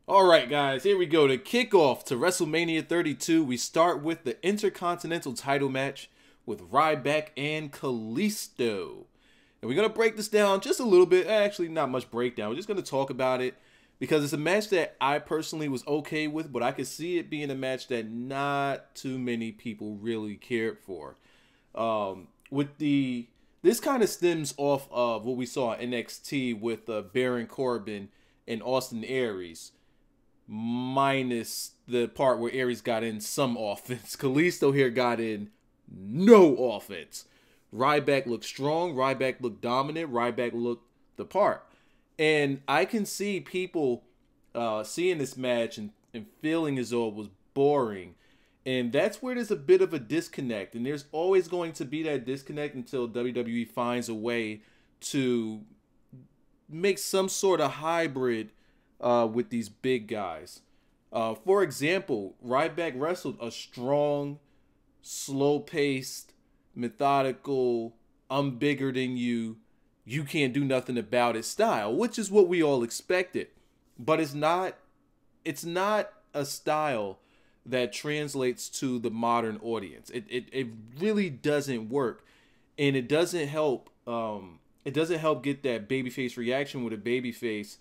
All right, guys, here we go. To kick off to WrestleMania 32, we start with the Intercontinental title match with Ryback and Kalisto. And we're going to break this down just a little bit. Actually, not much breakdown. We're just going to talk about it because it's a match that I personally was okay with, but I could see it being a match that not too many people really cared for. This kind of stems off of what we saw in NXT with Baron Corbin and Austin Aries, minus the part where Aries got in some offense. Kalisto here got in no offense. Ryback looked strong. Ryback looked dominant. Ryback looked the part. And I can see people seeing this match and feeling as though it was boring. And that's where there's a bit of a disconnect. And there's always going to be that disconnect until WWE finds a way to make some sort of hybrid with these big guys. For example, Ryback wrestled a strong, slow-paced, methodical, I'm bigger than you, you can't do nothing about it style, which is what we all expected. But it's not a style that translates to the modern audience. It really doesn't work, and it doesn't help. It doesn't help get that babyface reaction when a babyface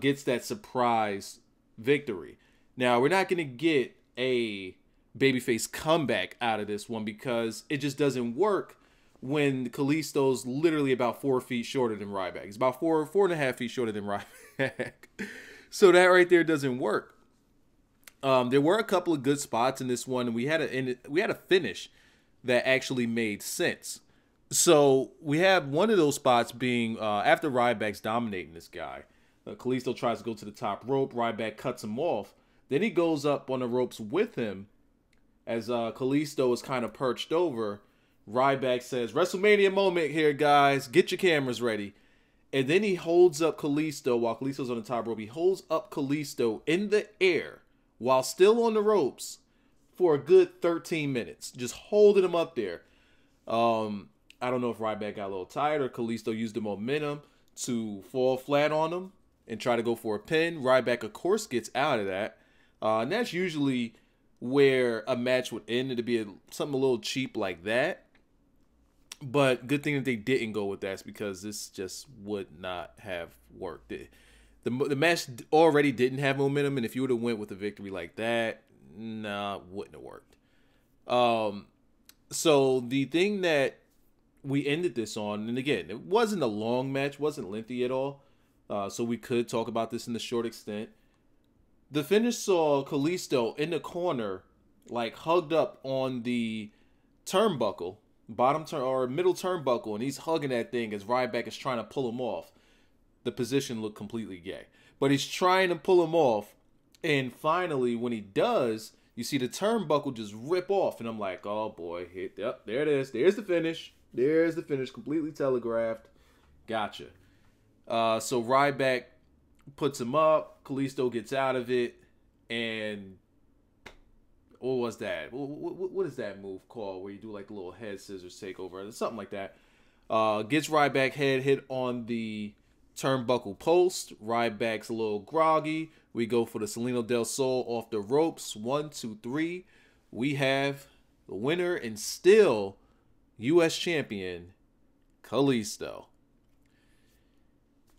gets that surprise victory. Now, we're not going to get a babyface comeback out of this one because it just doesn't work when Kalisto's literally about 4 feet shorter than Ryback. He's about 4.5 feet shorter than Ryback. So that right there doesn't work. There were a couple of good spots in this one, and we had a finish that actually made sense. So we have one of those spots being after Ryback's dominating this guy. Kalisto tries to go to the top rope. Ryback cuts him off. Then he goes up on the ropes with him as Kalisto is kind of perched over. Ryback says, WrestleMania moment here, guys. Get your cameras ready. And then he holds up Kalisto while Kalisto's on the top rope. He holds up Kalisto in the air while still on the ropes for a good 13 minutes. Just holding him up there. I don't know if Ryback got a little tired or Kalisto used the momentum to fall flat on him and try to go for a pin. Ryback, of course, gets out of that. And that's usually where a match would end. It'd be something a little cheap like that. But good thing that they didn't go with that because this just would not have worked. The match already didn't have momentum, and if you would have went with a victory like that, nah, wouldn't have worked. So the thing that we ended this on, and again, it wasn't a long match, wasn't lengthy at all, so we could talk about this in the short extent. The finish saw Kalisto in the corner, like hugged up on the turnbuckle, middle turnbuckle, and he's hugging that thing as Ryback is trying to pull him off. The position looked completely gay, but he's trying to pull him off, and finally, when he does, you see the turnbuckle just rip off, and I'm like, oh boy, yep, there it is. There's the finish. There's the finish, completely telegraphed. Gotcha. So Ryback puts him up. Kalisto gets out of it, and what was that? What is that move called where you do like a little head scissors takeover? Something like that. Gets Ryback head hit on the turnbuckle post. Ryback's a little groggy. We go for the Salida Del Sol off the ropes. 1, 2, 3. We have the winner and still U.S. champion, Kalisto.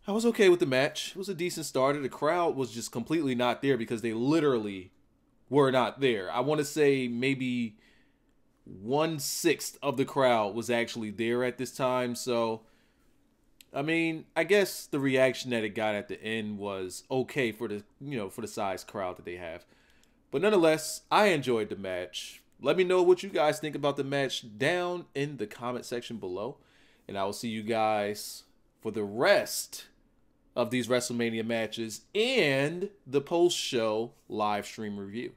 I was okay with the match. It was a decent starter. The crowd was just completely not there because they literally were not there. I want to say maybe 1/6 of the crowd was actually there at this time. So, I mean, I guess the reaction that it got at the end was okay for the, for the size crowd that they have. But nonetheless, I enjoyed the match. Let me know what you guys think about the match down in the comment section below. And I will see you guys for the rest of these WrestleMania matches and the post-show live stream review.